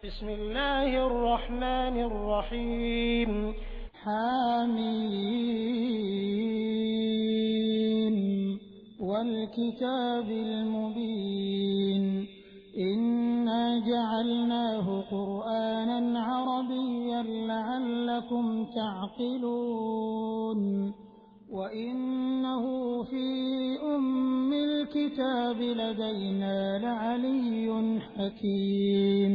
बिस्मिल्लाहिर्रहमानिर्रहीम। हामीम वल किताबिल मुबीन इन्ना जअलनाहु क़ुरआनन अरबिय्यन लअल्लकुम तअक़िलून व इन्नहु फ़ी उम्मिल किताबि लदैना लअलिय्युन हकीम।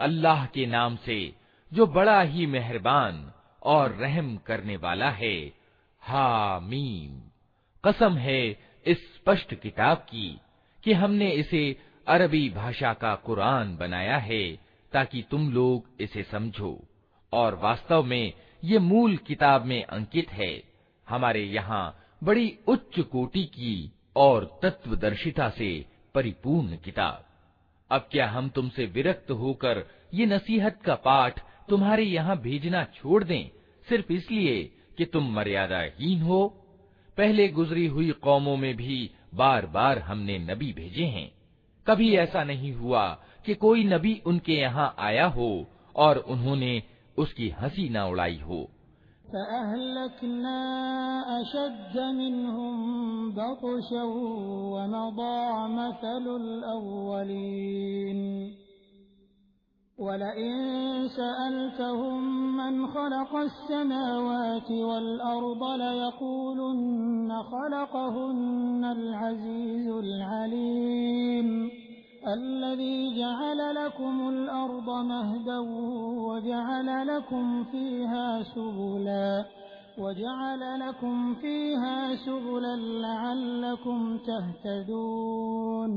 अल्लाह के नाम से जो बड़ा ही मेहरबान और रहम करने वाला है। हामीम, कसम है इस स्पष्ट किताब की कि हमने इसे अरबी भाषा का कुरान बनाया है ताकि तुम लोग इसे समझो, और वास्तव में ये मूल किताब में अंकित है, हमारे यहाँ बड़ी उच्च कोटि की और तत्वदर्शिता से परिपूर्ण किताब। अब क्या हम तुमसे विरक्त होकर ये नसीहत का पाठ तुम्हारे यहाँ भेजना छोड़ दें, सिर्फ इसलिए कि तुम मर्यादाहीन हो? पहले गुजरी हुई कौमों में भी बार बार हमने नबी भेजे हैं। कभी ऐसा नहीं हुआ कि कोई नबी उनके यहाँ आया हो और उन्होंने उसकी हंसी न उड़ाई हो। फ़अहलकना अशद्द मिनहुम बत्शन वमदा मसलुल अव्वलीन वलइन सअल्तहुम मन खलक़स समावाति वल अर्द लयक़ूलुन्न खलक़हुन्नल अज़ीज़ुल अलीम अल्लज़ी जअल लकुमुल अर्द महदन वजअल लकुम फ़ीहा सुबुलन लअल्लकुम तहतदून।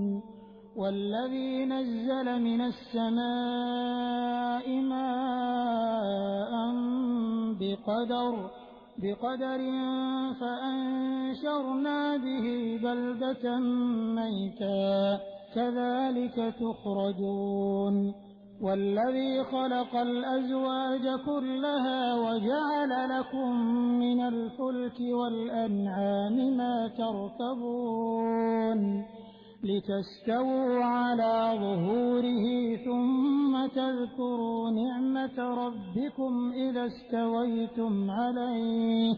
वल्लज़ी नज़्ज़ल मिनस समाइ माअन बिक़दरिन फ़अंशरना बिही बल्दतन मैता कज़ालिक तुख़रजून। वल्लज़ी खलक़ल अज़वाज कुल्लहा वजअल लकुम मिनल फ़ुल्कि वल अनआमि मा तरकबून लितस्तवू अला ज़ुहूरिही सुम्म तज़्कुरू निअमत रब्बिकुम इज़ा इस्तवैतुम अलैहि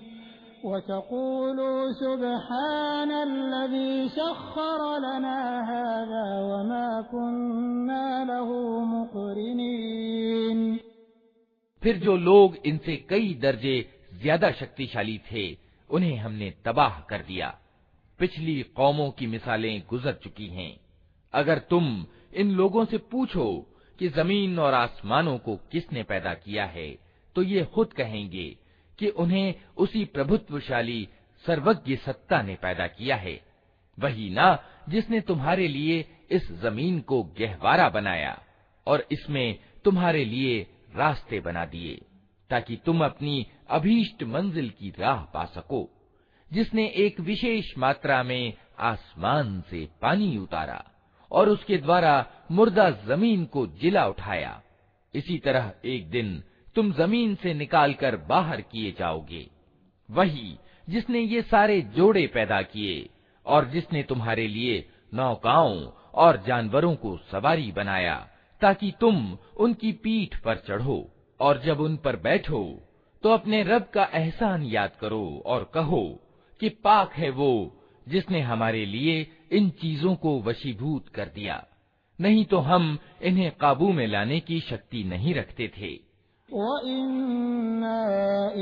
वतक़ूलू सुब्हानल्लज़ी सख़्ख़र लना हाज़ा वमा कुन्ना लहू मुक़रिनीन। फिर जो लोग इनसे कई दर्जे ज्यादा शक्तिशाली थे, उन्हें हमने तबाह कर दिया। पिछली कौमों की मिसालें गुजर चुकी हैं। अगर तुम इन लोगों से पूछो कि जमीन और आसमानों को किसने पैदा किया है, तो ये खुद कहेंगे कि उन्हें उसी प्रभुत्वशाली सर्वज्ञ सत्ता ने पैदा किया है, वही ना जिसने तुम्हारे लिए इस जमीन को गहवारा बनाया और इसमें तुम्हारे लिए रास्ते बना दिए ताकि तुम अपनी अभीष्ट मंजिल की राह पा सको, जिसने एक विशेष मात्रा में आसमान से पानी उतारा और उसके द्वारा मुर्दा जमीन को जिला उठाया। इसी तरह एक दिन तुम जमीन से निकालकर बाहर किए जाओगे। वही जिसने ये सारे जोड़े पैदा किए और जिसने तुम्हारे लिए नौकाओं और जानवरों को सवारी बनाया ताकि तुम उनकी पीठ पर चढ़ो, और जब उन पर बैठो तो अपने रब का एहसान याद करो और कहो कि पाक है वो जिसने हमारे लिए इन चीजों को वशीभूत कर दिया, नहीं तो हम इन्हें काबू में लाने की शक्ति नहीं रखते थे। वइन्ना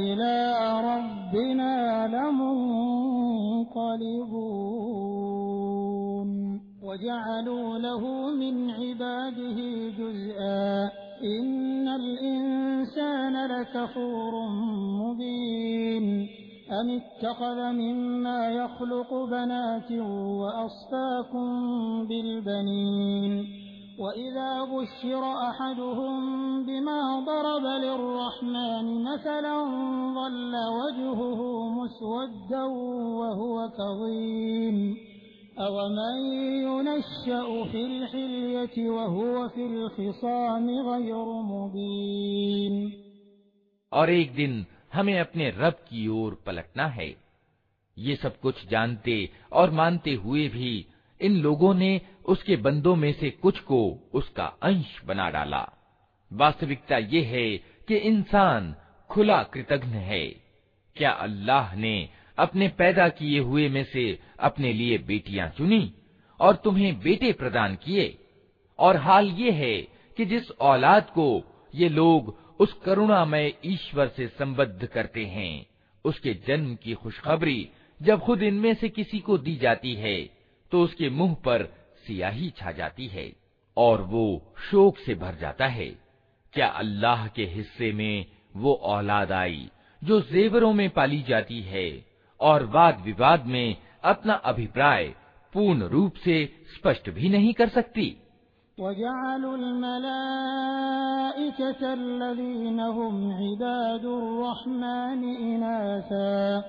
इला रब्बिना लमुन्क़लिबून वजअलू लहू मिन इबादिही जुज़आ इन्नल इंसान लकफूरुम मुबीन अम इत्तख़ज़ मिम्मा यख़्लुक़ु बनातिन व अस्फ़ाकुम बिलबनीन वइज़ा बुश्शिरा अहदुहुम बिमा दरब लिर्रहमान मसलन ज़ल्ल वजहुहु मुस्वद्दन वहुव कज़ीम अवमन युनश्शअ फ़िल हिल्यति वहुव फ़िल ख़िसाम ग़ैर मुबीन। और एक दिन हमें अपने रब की ओर पलटना है। ये सब कुछ जानते और मानते हुए भी इन लोगों ने उसके बंदों में से कुछ को उसका अंश बना डाला। वास्तविकता ये है कि इंसान खुला कृतघ्न है। क्या अल्लाह ने अपने पैदा किए हुए में से अपने लिए बेटियां चुनी और तुम्हें बेटे प्रदान किए? और हाल ये है कि जिस औलाद को ये लोग उस करुणामय ईश्वर से संबद्ध करते हैं, उसके जन्म की खुशखबरी जब खुद इनमें से किसी को दी जाती है तो उसके मुंह पर सियाही छा जाती है और वो शोक से भर जाता है। क्या अल्लाह के हिस्से में वो औलाद आई जो जेवरों में पाली जाती है और वाद विवाद में अपना अभिप्राय पूर्ण रूप से स्पष्ट भी नहीं कर सकती? वजअलुल मलाइकतल्लज़ीना हुम इबादुर्रहमान इनासा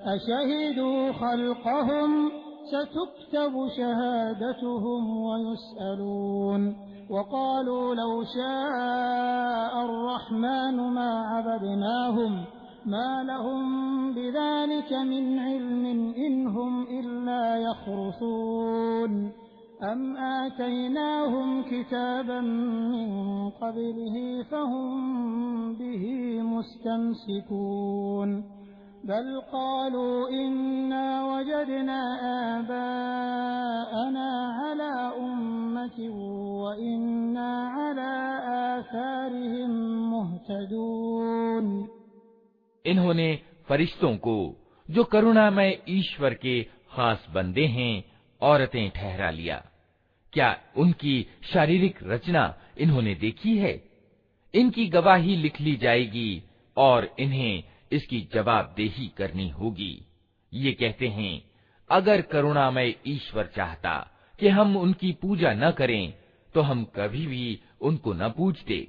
अशहिदू खल्क़हुम सतुक्तबु शहादतुहुम वयुस्अलून वक़ालू लौ शाअर्रहमानु मा अबदनाहुम मा लहुम बिज़ालिक मिन इल्मिन इनहुम इल्ला यख़रुसून अम आतैनाहुम किताबन मिन क़ब्लिही फ़हुम बिही मुस्तमसिकून बल क़ालू इन्ना वजदना आबाअना अला उम्मतिन व इन्ना अला आसारिहिम मुहतदून। इन्होंने फरिश्तों को, जो करुणामय ईश्वर के खास बंदे हैं, औरतें ठहरा लिया। क्या उनकी शारीरिक रचना इन्होंने देखी है? इनकी गवाही लिख ली जाएगी और इन्हें इसकी जवाबदेही करनी होगी। ये कहते हैं, अगर करुणामय ईश्वर चाहता कि हम उनकी पूजा न करें तो हम कभी भी उनको न पूजते।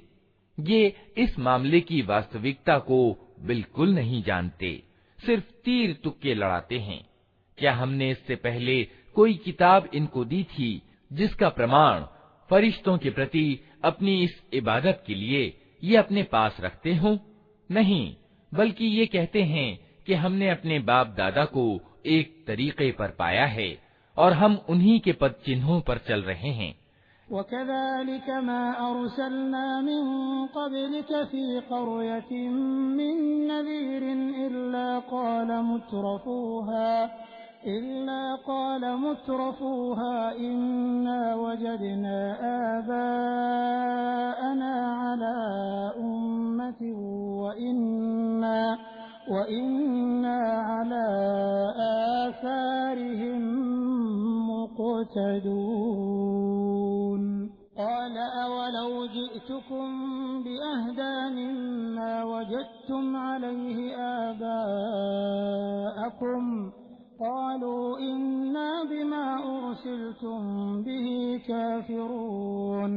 ये इस मामले की वास्तविकता को बिल्कुल नहीं जानते, सिर्फ तीर तुक्के लड़ाते हैं। क्या हमने इससे पहले कोई किताब इनको दी थी जिसका प्रमाण फरिश्तों के प्रति अपनी इस इबादत के लिए ये अपने पास रखते हों? नहीं, बल्कि ये कहते हैं कि हमने अपने बाप दादा को एक तरीके पर पाया है और हम उन्हीं के पद चिन्हों पर चल रहे हैं। वकज़ालिक मा अरसलना मिन क़ब्लिक फ़ी क़र्यतिन मिन नज़ीरिन इल्ला क़ाल मुत्रफ़ूहा इन्ना वजदना आबाअना अला उम्मतिन व इन्ना अला आसारिहिम मुक़तदून। क़ाल अवलौ जि'तुकुम बिअहदा मिम्मा वजदतुम अलैहि आबाअकुम क़ालू इन्ना बिमा उरसिलतुम बिही काफ़िरून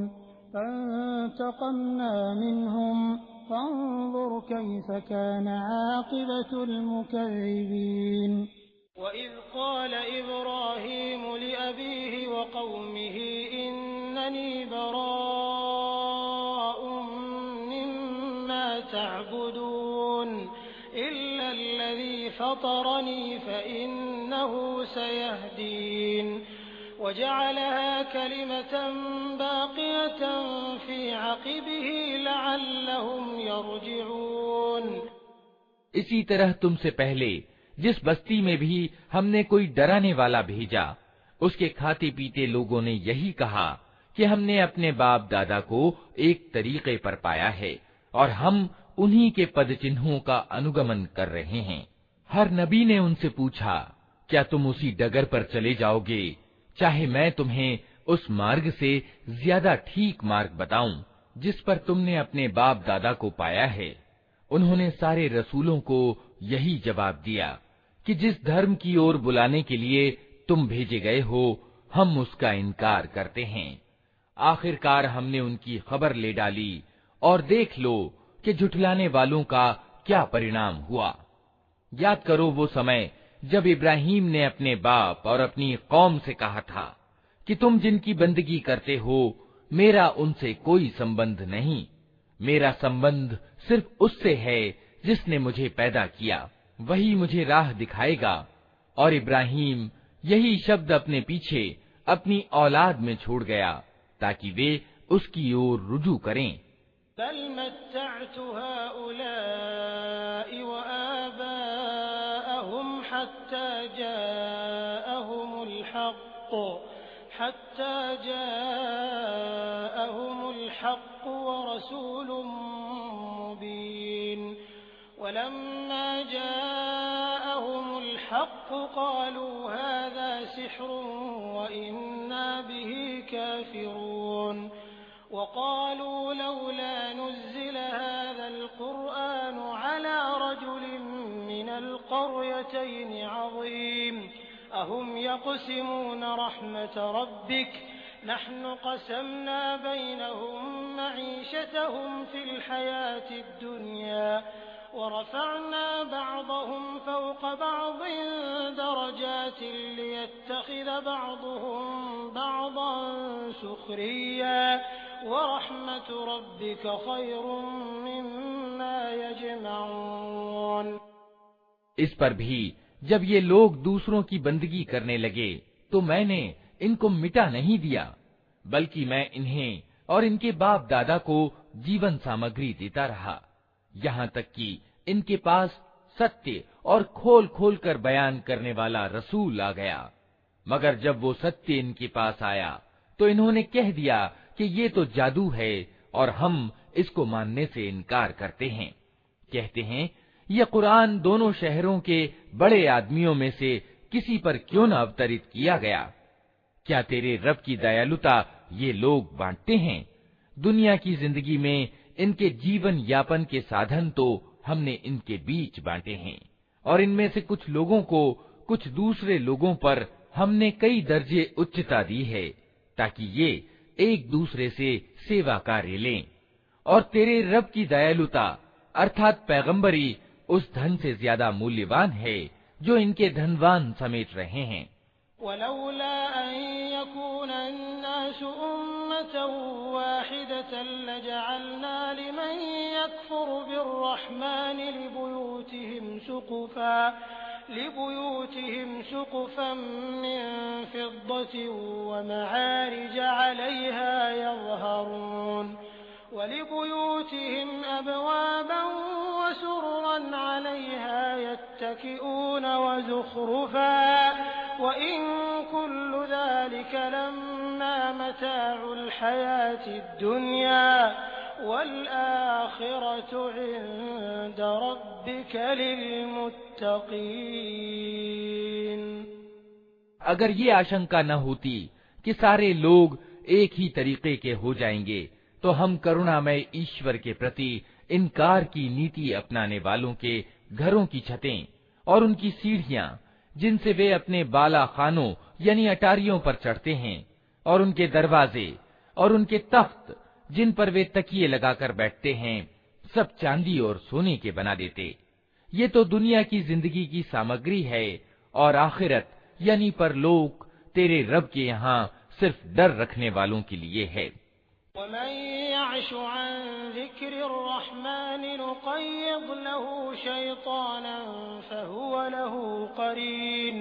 फ़ंतक़म्ना मिनहुम फ़ंज़ुर कैफ़ कान आक़िबतुल मुकज़्ज़िबीन। वइज़ क़ाल इब्राहीम लिअबीहि व क़ौमिहि इन्ननी बराअुम मिम्मा तअबुदून इल्ला अल्लज़ी फ़तरनी फ़इन्नहु सयहदीन वजअलहा कलिमतन बाक़ियतन फ़ी अक़िबिही लअल्लहुम यरजिऊन। इसी तरह तुमसे पहले जिस बस्ती में भी हमने कोई डराने वाला भेजा, उसके खाते पीते लोगों ने यही कहा कि हमने अपने बाप दादा को एक तरीके पर पाया है और हम उन्हीं के पद चिन्हों का अनुगमन कर रहे हैं। हर नबी ने उनसे पूछा, क्या तुम उसी डगर पर चले जाओगे, चाहे मैं तुम्हें उस मार्ग से ज्यादा ठीक मार्ग बताऊं जिस पर तुमने अपने बाप दादा को पाया है? उन्होंने सारे रसूलों को यही जवाब दिया कि जिस धर्म की ओर बुलाने के लिए तुम भेजे गए हो, हम उसका इनकार करते हैं आखिरकार हमने उनकी खबर ले डाली और देख लो कि झुठलाने वालों का क्या परिणाम हुआ। याद करो वो समय जब इब्राहीम ने अपने बाप और अपनी कौम से कहा था कि तुम जिनकी बंदगी करते हो मेरा उनसे कोई संबंध नहीं, मेरा संबंध सिर्फ उससे है जिसने मुझे पैदा किया, वही मुझे राह दिखाएगा। और इब्राहीम यही शब्द अपने पीछे अपनी औलाद में छोड़ गया ताकि वे उसकी ओर रुजू करें। वलम्मा जाअहुमुल हक़्क़ क़ालू हाज़ा सिह्रुन व इन्ना बिही काफ़िरून वक़ालू लौला नुज़्ज़िल हाज़ल क़ुरआनु अला रजुलिन मिनल क़रयतैनि अज़ीम अहुम यक़सिमून रहमत रब्बिक नहनु क़समना बैनहुम मईशतहुम फ़िल हयातिद दुनिया वरफ़अना बअदहुम फ़ौक़ बअदिन दरजातिन लियत्तख़िज़ बअदुहुम बअदन सुख़रिय्या वरहमतु रब्बिक ख़ैरुम मिम्मा यजमऊन। इस पर भी जब ये लोग दूसरों की बंदगी करने लगे तो मैंने इनको मिटा नहीं दिया, बल्कि मैं इन्हें और इनके बाप दादा को जीवन सामग्री देता रहा, यहाँ तक कि इनके पास सत्य और खोल खोल कर बयान करने वाला रसूल आ गया। मगर जब वो सत्य इनके पास आया तो इन्होंने कह दिया कि ये तो जादू है और हम इसको मानने से इनकार करते हैं। कहते हैं यह कुरान दोनों शहरों के बड़े आदमियों में से किसी पर क्यों न अवतरित किया गया। क्या तेरे रब की दयालुता ये लोग बांटते हैं? दुनिया की जिंदगी में इनके जीवन यापन के साधन तो हमने इनके बीच बांटे हैं और इनमें से कुछ लोगों को कुछ दूसरे लोगों पर हमने कई दर्जे उच्चता दी है ताकि ये एक दूसरे से सेवा कार्य लें। और तेरे रब की दयालुता अर्थात पैगंबरी उस धन से ज्यादा मूल्यवान है जो इनके धनवान समेट रहे हैं। वलौला अन यकून अन्नासु उम्मतन वाहिदतन लजअलना लिमन यकफुरु बिर्रहमानि लिबुयूतिहिम सुक़ुफन मिन फिद्दतिन व मआरिज अलैहा यज़हरून वलिबुयूतिहिम अबवाबन व सुरुरन अलैहा यत्तकिऊन व ज़ुख़रुफा व इन कुल्लु ज़ालिका लम्मा मताउल हयातिद दुनिया वल आखिरतु इंद रब्बिका लिलमुत्तक़ीन। अगर ये आशंका न होती कि सारे लोग एक ही तरीके के हो जाएंगे तो हम करुणामय ईश्वर के प्रति इनकार की नीति अपनाने वालों के घरों की छतें और उनकी सीढ़ियां जिनसे वे अपने बाला खानों यानी अटारियों पर चढ़ते हैं और उनके दरवाजे और उनके तख्त जिन पर वे तकिए लगाकर बैठते हैं सब चांदी और सोने के बना देते। ये तो दुनिया की जिंदगी की सामग्री है और आखिरत यानी परलोक तेरे रब के यहाँ सिर्फ डर रखने वालों के लिए है। वमन यअशु अन ज़िक्रिर्रहमान नुक़य्यिद लहू शैतानन फहुव लहू क़रीन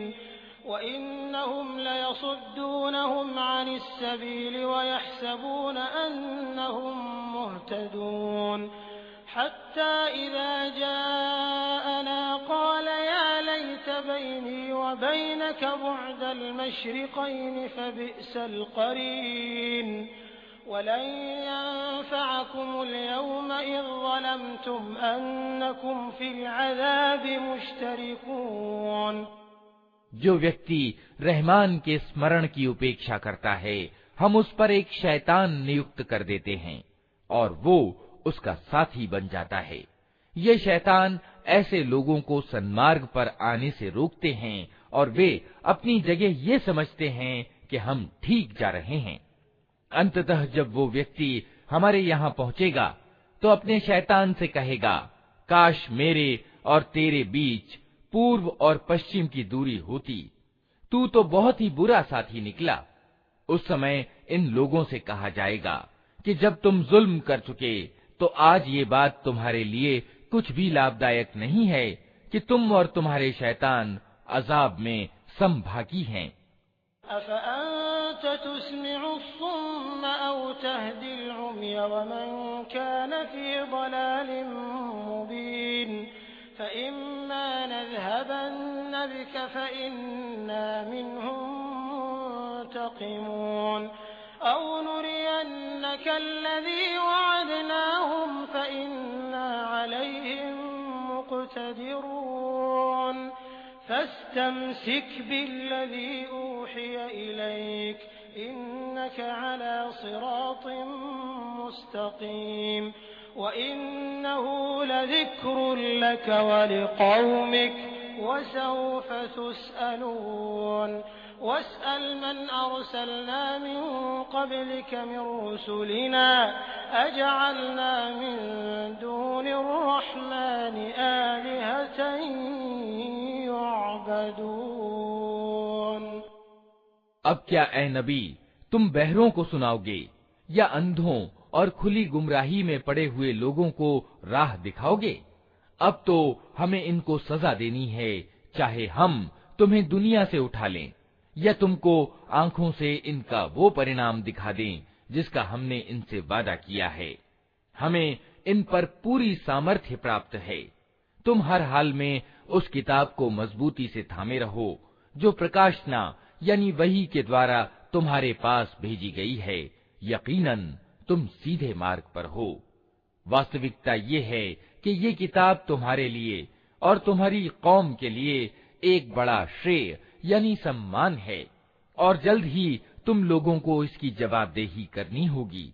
व इन्नहुम लयसुद्दूनहुम अनिस सबील व यहसबून अन्नहुम मुहतदून हत्ता इज़ा जाअना क़ाल या लैत बैनी व बैनक बुअदल मशरिक़ैन फबिअसल क़रीन वलन यंफ़अकुमुल यौम इज़ ज़लमतुम अन्नकुम फ़िल अज़ाबि मुश्तरिकून। जो व्यक्ति रहमान के स्मरण की उपेक्षा करता है हम उस पर एक शैतान नियुक्त कर देते हैं और वो उसका साथी बन जाता है। ये शैतान ऐसे लोगों को सन्मार्ग पर आने से रोकते हैं और वे अपनी जगह ये समझते हैं कि हम ठीक जा रहे हैं। अंततः जब वो व्यक्ति हमारे यहाँ पहुँचेगा तो अपने शैतान से कहेगा, काश मेरे और तेरे बीच पूर्व और पश्चिम की दूरी होती, तू तो बहुत ही बुरा साथी निकला। उस समय इन लोगों से कहा जाएगा कि जब तुम जुल्म कर चुके तो आज ये बात तुम्हारे लिए कुछ भी लाभदायक नहीं है कि तुम और तुम्हारे शैतान अजाब में समभागी हैं। फस्तमसिक बिल्लज़ी ऊहिय इलैक इन्नका अला सिरातिम मुस्तक़ीम व इन्नहु लज़िक्रुन लक व लिक़ौमिक व सौफ तुस्अलून वस्अल मन अरसलना मिन क़ब्लिक मिन रुसुलिना अजअलना मिन दूनिर रहमानि आलिहतन युअबदून। अब क्या ए नबी, तुम बहरों को सुनाओगे या अंधों और खुली गुमराही में पड़े हुए लोगों को राह दिखाओगे? अब तो हमें इनको सजा देनी है, चाहे हम तुम्हें दुनिया से उठा लें या तुमको आंखों से इनका वो परिणाम दिखा दें जिसका हमने इनसे वादा किया है। हमें इन पर पूरी सामर्थ्य प्राप्त है। तुम हर हाल में उस किताब को मजबूती से थामे रहो जो प्रकाशना यानी वही के द्वारा तुम्हारे पास भेजी गई है। यकीनन तुम सीधे मार्ग पर हो। वास्तविकता ये है कि ये किताब तुम्हारे लिए और तुम्हारी कौम के लिए एक बड़ा श्रेय यानी सम्मान है और जल्द ही तुम लोगों को इसकी जवाबदेही करनी होगी।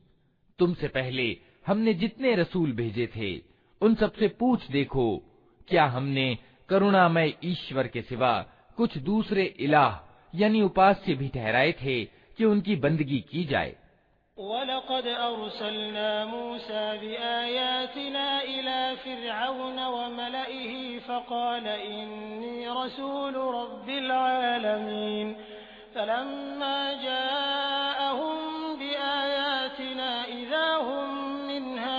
तुमसे पहले हमने जितने रसूल भेजे थे उन सबसे पूछ देखो, क्या हमने करुणामय ईश्वर के सिवा कुछ दूसरे इलाह यानी उपास्य भी ठहराए थे कि उनकी बंदगी की जाए। वलक़द अर्सलना मूसा बिआयातिना इला फिरऔन व मलइही फ़क़ाल इन्नी रसूलु रब्बिल आलमीन फलम्मा जाअहुम बिआयातिना इज़ा हुम मिन्हा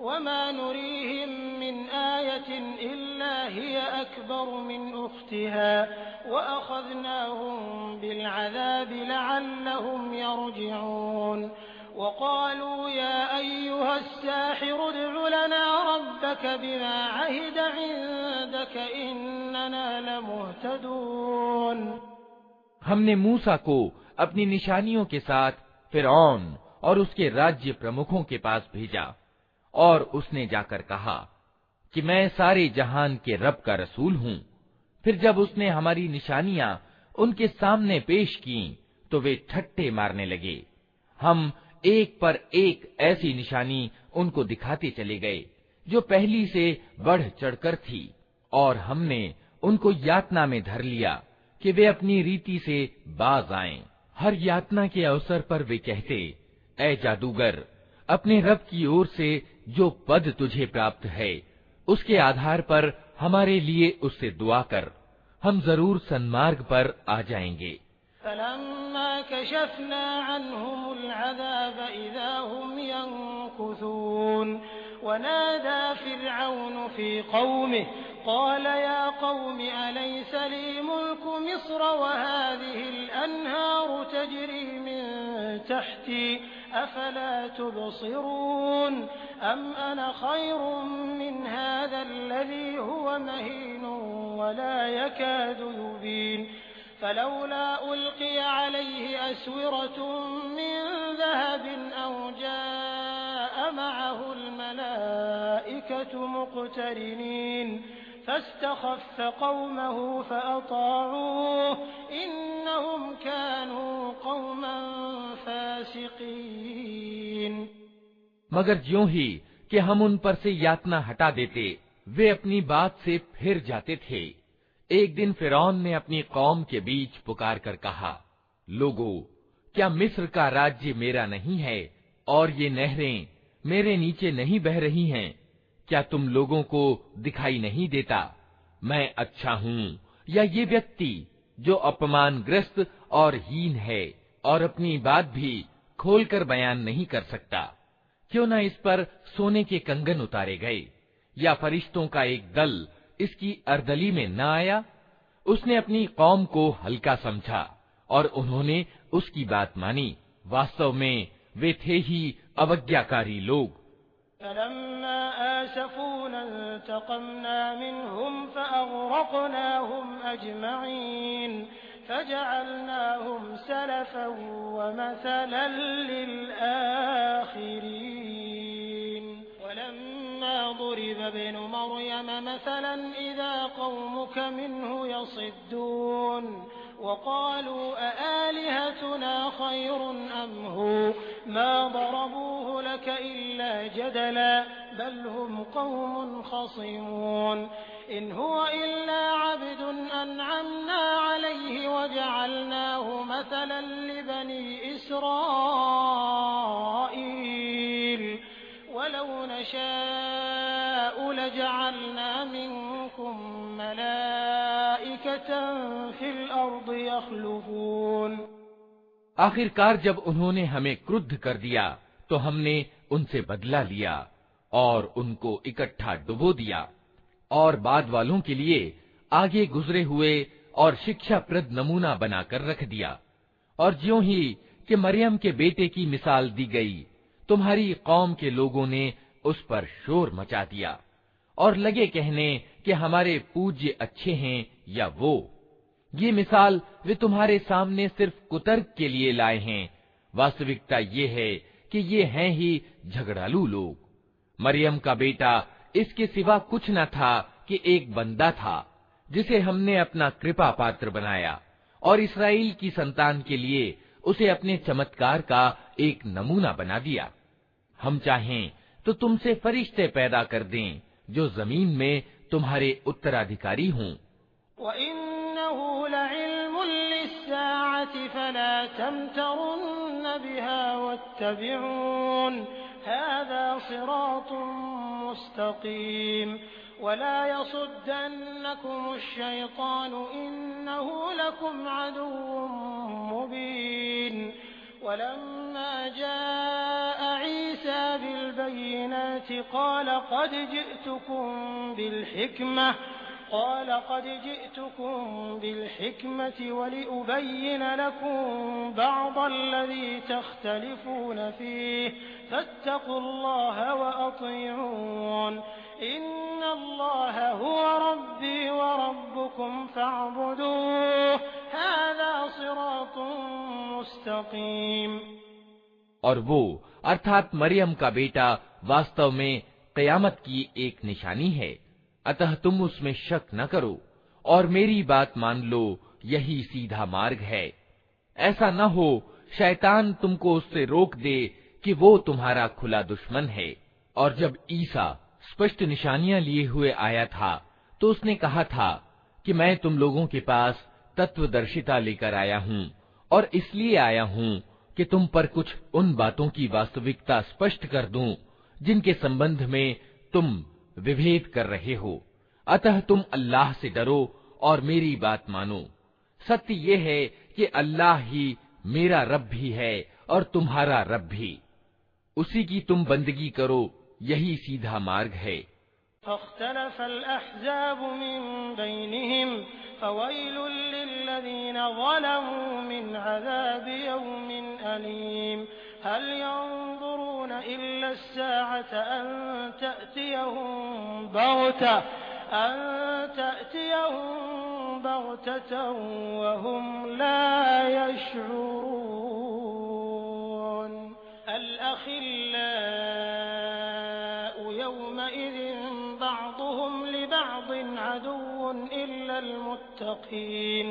वमा नुरीहिम मिन आयतिन इल्ला हिय अकबर मिन उख्तिहा वअख़ज़नाहुम बिलअज़ाबि लअल्लहुम यरजिऊन वक़ालू या अय्युहस्साहिरु उद्'ु लना रब्बक बिमा अहिद इंदक इन्नना लमुहतदून। हमने मूसा को अपनी निशानियों के साथ फिरौन और उसके राज्य प्रमुखों के पास भेजा और उसने जाकर कहा कि मैं सारे जहान के रब का रसूल हूँ। फिर जब उसने हमारी निशानियां उनके सामने पेश की तो वे ठट्ठे मारने लगे। हम एक पर एक ऐसी निशानी उनको दिखाते चले गए जो पहली से बढ़ चढ़कर थी और हमने उनको यातना में धर लिया कि वे अपनी रीति से बाज आएं। हर यातना के अवसर पर वे कहते, ऐ जादूगर, अपने रब की ओर से जो पद तुझे प्राप्त है उसके आधार पर हमारे लिए उससे दुआ कर, हम जरूर सन्मार्ग पर आ जाएंगे। फलम्मा कशफना अन्हुमुल अज़ाब इज़ा हुम यंकुसून वनादा फिरऔन फी कौमिहि क़ाल या कौमि अलैस ली मुल्कु मिस्र वहाज़िहिल अन्हारु तजरी मिन तहती अफला तुबसिरून अम अना खैरुम मिन हाज़ाल्लज़ी हुवा महीन वला यकादु युबीन फलौला उल्क़िया अलैहि अस्विरतुम मिन ज़हबिन औ जाअ मअहुल मलाइकतु मुक़्तरिनीन फस्तख़फ़्फ़ क़ौमहु फ़अताऊह इन्नहुम कानू क़ौमन फ़ासिक़ीन। मगर ज्यों ही कि हम उन पर से यातना हटा देते वे अपनी बात से फिर जाते थे। एक दिन फिरौन ने अपनी कौम के बीच पुकार कर कहा, लोगो, क्या मिस्र का राज्य मेरा नहीं है और ये नहरें मेरे नीचे नहीं बह रही हैं? क्या तुम लोगों को दिखाई नहीं देता मैं अच्छा हूँ या ये व्यक्ति जो अपमानग्रस्त और हीन है और अपनी बात भी खोलकर बयान नहीं कर सकता? क्यों न इस पर सोने के कंगन उतारे गए या फरिश्तों का एक दल इसकी अर्दली में न आया? उसने अपनी कौम को हल्का समझा और उन्होंने उसकी बात मानी। वास्तव में वे थे ही अवज्ञाकारी लोग। वक़ालू अआलिहतुना खैरुन अम हू मा दरबूहु लक इल्ला जदला बल हुम कौमुन खसीमून इन हुवा इल्ला अब्दुन अनअमना अलैहि वजअलनाहु मसलन लिबनी इस्राईल वलौ नशाअ लजअलना मिनकुम मलाइकतन फिल अर्द यख्लुफून। आखिरकार जब उन्होंने हमें क्रुद्ध कर दिया तो हमने उनसे बदला लिया और उनको इकट्ठा डुबो दिया और बाद वालों के लिए आगे गुजरे हुए और शिक्षाप्रद नमूना बनाकर रख दिया। और ज्यों ही कि मरियम के बेटे की मिसाल दी गई, तुम्हारी कौम के लोगों ने उस पर शोर मचा दिया और लगे कहने कि हमारे पूज्य अच्छे हैं या वो। ये मिसाल वे तुम्हारे सामने सिर्फ कुतर्क के लिए लाए हैं। वास्तविकता ये है कि ये हैं ही झगड़ालू लोग। मरियम का बेटा इसके सिवा कुछ न था कि एक बंदा था जिसे हमने अपना कृपा पात्र बनाया और इस्राएल की संतान के लिए उसे अपने चमत्कार का एक नमूना बना दिया। हम चाहें तो तुमसे फरिश्ते पैदा कर दें जो जमीन में तुम्हारे उत्तराधिकारी हों। वइन्नहु लइल्मुन लिस्साअति फला तमतरुन्न बिहा वत्तबिऊन हाज़ा सिरातुम मुस्तकीम वला यसुद्दन्नकुमुश्शैतानु इन्नहु लकुम अदुव्वुम मुबीन। वलम्मा जाअ ईसा बिलबय्यिनाति क़ाल क़द जि'तुकुम बिलहिक्मति वलिउबय्यिन लकुम बअदल्लज़ी तख्तलिफून फ़ीहि फत्तक़ुल्लाह वअतीऊन इन्नल्लाह हुव रब्बी वरब्बुकुम फ़अब्दूह हाज़ा सिरातुम मुस्तक़ीम। और वो अर्थात मरियम का बेटा वास्तव में क़यामत की एक निशानी है, अतः तुम उसमें शक न करो और मेरी बात मान लो, यही सीधा मार्ग है। ऐसा न हो शैतान तुमको उससे रोक दे कि वो तुम्हारा खुला दुश्मन है। और जब ईसा स्पष्ट निशानियां लिए हुए आया था तो उसने कहा था कि मैं तुम लोगों के पास तत्वदर्शिता लेकर आया हूँ और इसलिए आया हूँ कि तुम पर कुछ उन बातों की वास्तविकता स्पष्ट कर दूं जिनके संबंध में तुम विभेद कर रहे हो। अतः तुम अल्लाह से डरो और मेरी बात मानो। सत्य ये है कि अल्लाह ही मेरा रब भी है और तुम्हारा रब भी। उसी की तुम बंदगी करो, यही सीधा मार्ग है। फ़ख्तलफ़ल अहज़ाबु मिन बैनिहिम फ़वैलुल लिल्लज़ीन ज़लमू मिन अज़ाबि यौमिन अलीम। हल यंज़ुरून इल्ला अस्साअत अन तअतियहुम बग़ततन वहुम ला यशऊरून। अल-अख़िल्लाउ यौमइज़िन बअदुहुम लिबअदिन अदुव्वुन इल्लल मुत्तक़ीन।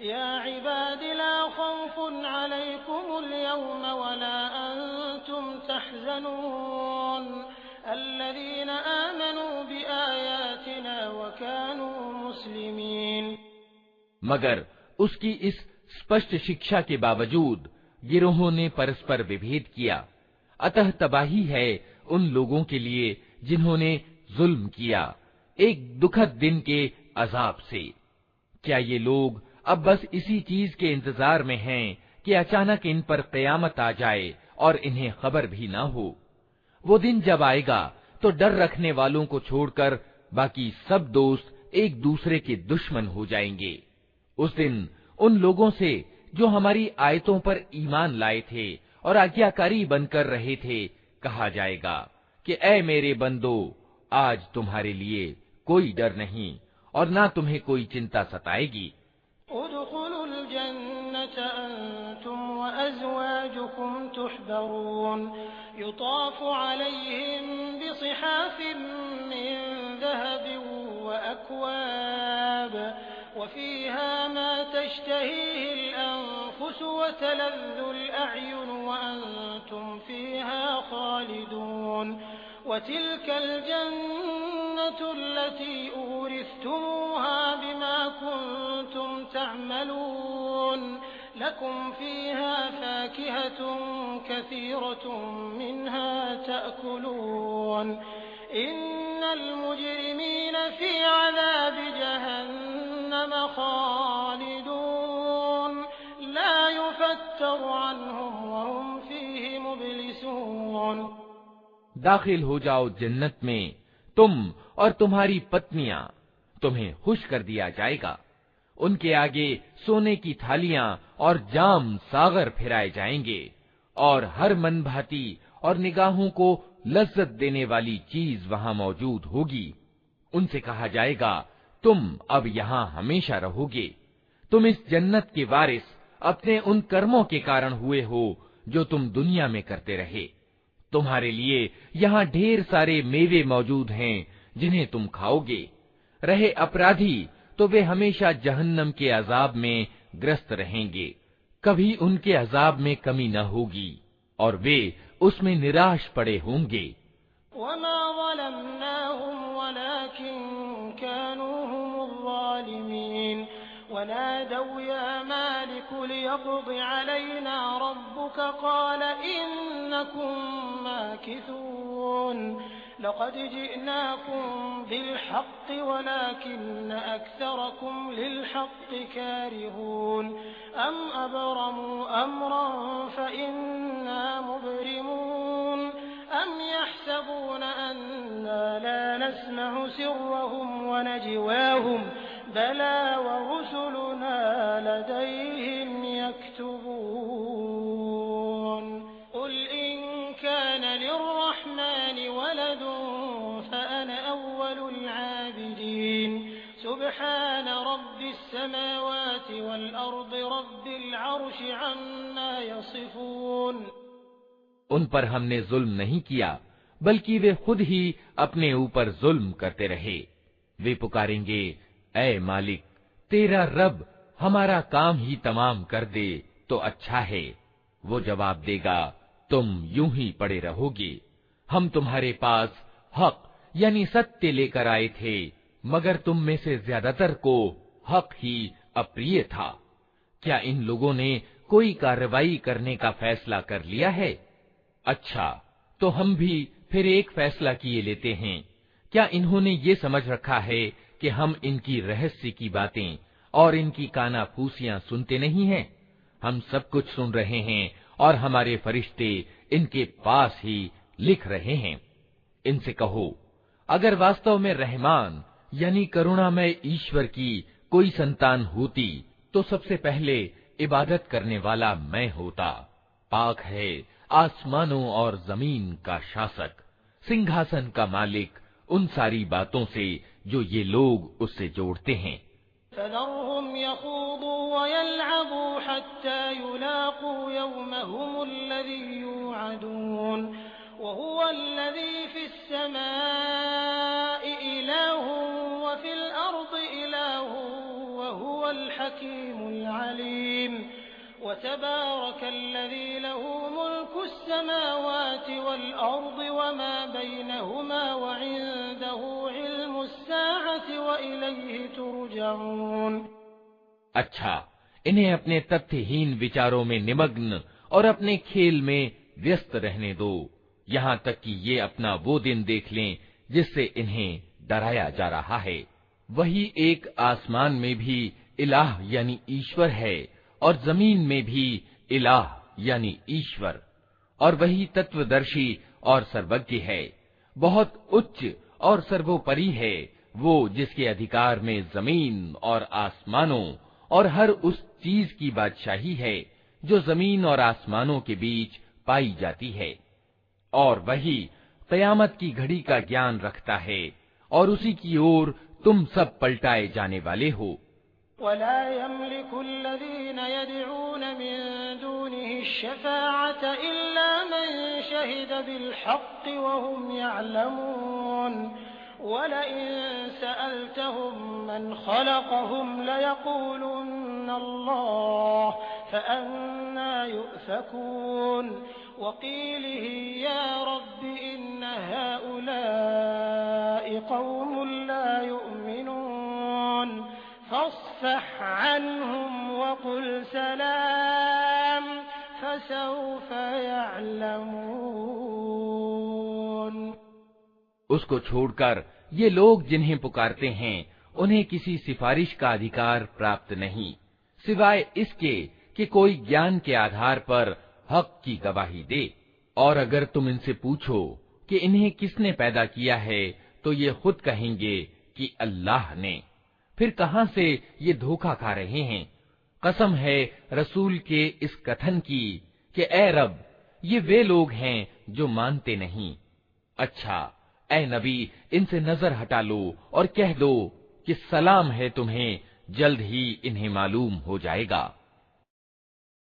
या इबादी ला खौफ़ुन अलैकुमुल यौम वला अंतुम तहज़नून अल्लज़ीना आमनू बिआयातिना व कानू मुस्लिमीन। मगर उसकी इस स्पष्ट शिक्षा के बावजूद गिरोहों ने परस्पर विभेद किया। अतः तबाही है उन लोगों के लिए जिन्होंने जुल्म किया, एक दुखद दिन के अजाब से। क्या ये लोग अब बस इसी चीज के इंतजार में हैं कि अचानक इन पर क़यामत आ जाए और इन्हें खबर भी ना हो? वो दिन जब आएगा तो डर रखने वालों को छोड़कर बाकी सब दोस्त एक दूसरे के दुश्मन हो जाएंगे। उस दिन उन लोगों से जो हमारी आयतों पर ईमान लाए थे और आज्ञाकारी बनकर रहे थे, कहा जाएगा कि ऐ मेरे बंदो, आज तुम्हारे लिए कोई डर नहीं और ना तुम्हें कोई चिंता सताएगी। उदखुलुल जन्नत अंतुम व अज़वाजुकुम तुहबरून युताफ़ु अलैहिम बिसिहाफ़िन मिन ज़हबिन व अक्वाब व फ़ीहा मा तश्तहीहिल अनफुस व तलज़्ज़ुल अ'युन व अंतुम फ़ीहा खालिदून व तिलकल जन्नतु अल्लती ऊरिस्तुमूहा बिमा कुन्तुम तअमलून लकुम फ़ीहा फ़ाकिहतुन कसीरतुन मिन्हा तअकुलून इन्नल मुजरिमीन फ़ी अज़ाबि जहन्नम खालिदून ला युफ़त्तरु अन्हुम व हुम फ़ीहि मुब्लिसून। दाखिल हो जाओ जन्नत में, तुम और तुम्हारी पत्नियां, तुम्हें खुश कर दिया जाएगा। उनके आगे सोने की थालियां और जाम सागर फिराए जाएंगे और हर मन भाती और निगाहों को लज्जत देने वाली चीज वहां मौजूद होगी। उनसे कहा जाएगा, तुम अब यहाँ हमेशा रहोगे। तुम इस जन्नत के वारिस अपने उन कर्मों के कारण हुए हो जो तुम दुनिया में करते रहे। तुम्हारे लिए यहाँ ढेर सारे मेवे मौजूद हैं जिन्हें तुम खाओगे। रहे अपराधी तो वे हमेशा जहन्नम के अजाब में ग्रस्त रहेंगे, कभी उनके अजाब में कमी न होगी और वे उसमें निराश पड़े होंगे। वमा ज़लमनाहुम वलाकिन कानू हुमुज़ ज़ालिमीन वनादौ या मालिक लियक़्दि अलैना रब्बुक क़ाल इन्नकुम माकिसून लक़द जिअनाकुम बिलहक़्क़ि वलाकिन्न अक्सरकुम लिलहक़्क़ि कारिहून अम अबरमू अम्रन फ़इन्ना मुब्रिमून अम यहसबून अन्ना ला नस्मअु सिर्रहुम व नजवाहुम बला व रुसुलुना लदैहिम यक्तुबून क़ुल इन कान लिर्रहमानि वलदुन फ़अना अव्वलुल आबिदीन सुब्हान रब्बिस समावाति वल अर्दि रब्बिल अर्शि अम्मा यसिफून। उन पर हमने जुल्म नहीं किया, बल्कि वे खुद ही अपने ऊपर जुल्म करते रहे। वे पुकारेंगे, ऐ मालिक, तेरा रब हमारा काम ही तमाम कर दे तो अच्छा है। वो जवाब देगा, तुम यूं ही पड़े रहोगे। हम तुम्हारे पास हक यानी सत्य लेकर आए थे, मगर तुम में से ज्यादातर को हक ही अप्रिय था। क्या इन लोगों ने कोई कार्रवाई करने का फैसला कर लिया है? अच्छा, तो हम भी फिर एक फैसला किए लेते हैं। क्या इन्होंने ये समझ रखा है कि हम इनकी रहस्य की बातें और इनकी कानाफूसियां सुनते नहीं हैं? हम सब कुछ सुन रहे हैं और हमारे फरिश्ते इनके पास ही लिख रहे हैं। इनसे कहो, अगर वास्तव में रहमान यानी करुणामय ईश्वर की कोई संतान होती तो सबसे पहले इबादत करने वाला मैं होता। पाक है आसमानों और जमीन का शासक, सिंहासन का मालिक, उन सारी बातों से जो ये लोग उससे जोड़ते हैं। फ़ज़रहुम यख़ूदू व यलअबू हत्ता युलाक़ू यौमहुमुल्लज़ी यूअदून व हुवल्लज़ी फ़िस्समाइ इलाहुन व फ़िल अर्दि इलाहुन व हुवल हकीमुल अलीम व तबारकल्लज़ी लहू मुल्कुस समावाति वल अर्दि व मा बैनहुमा व इंदहू इल्मुस साअति व इलैहि तुरजऊन। अच्छा, इन्हें अपने तथ्यहीन विचारों में निमग्न और अपने खेल में व्यस्त रहने दो, यहाँ तक कि ये अपना वो दिन देख लें जिससे इन्हें डराया जा रहा है। वही एक आसमान में भी इलाह यानी ईश्वर है और जमीन में भी इलाह यानी ईश्वर, और वही तत्वदर्शी और सर्वज्ञ है, बहुत उच्च और सर्वोपरि है वो जिसके अधिकार में जमीन और आसमानों और हर उस चीज की बादशाही है जो जमीन और आसमानों के बीच पाई जाती है। और वही क़यामत की घड़ी का ज्ञान रखता है और उसी की ओर तुम सब पलटाए जाने वाले हो। वला यमलिकुल्लज़ीन यदऊन मिन दूनिहि शफ़ाअत इल्ला मन शहिद बिलहक़्क़ि वहुम यअलमून वलइन सअल्तहुम मन खलक़हुम लयक़ूलुन्न अल्लाह फ़अन्ना युफ़कून वक़ीलिहि या रब्बि इन्न हाउलाइ क़ौमुन ला युमिनून फस्फ़ह अन्हुम वक़ुल सलाम फसौफ़ यअलमून। उसको छोड़कर ये लोग जिन्हें पुकारते हैं उन्हें किसी सिफारिश का अधिकार प्राप्त नहीं, सिवाय इसके कि कोई ज्ञान के आधार पर हक की गवाही दे। और अगर तुम इनसे पूछो कि इन्हें किसने पैदा किया है तो ये खुद कहेंगे कि अल्लाह ने। फिर कहां से ये धोखा खा रहे हैं। कसम है रसूल के इस कथन की कि ए रब, ये वे लोग हैं जो मानते नहीं। अच्छा ए नबी, इनसे नजर हटा लो और कह दो कि सलाम है तुम्हें, जल्द ही इन्हें मालूम हो जाएगा।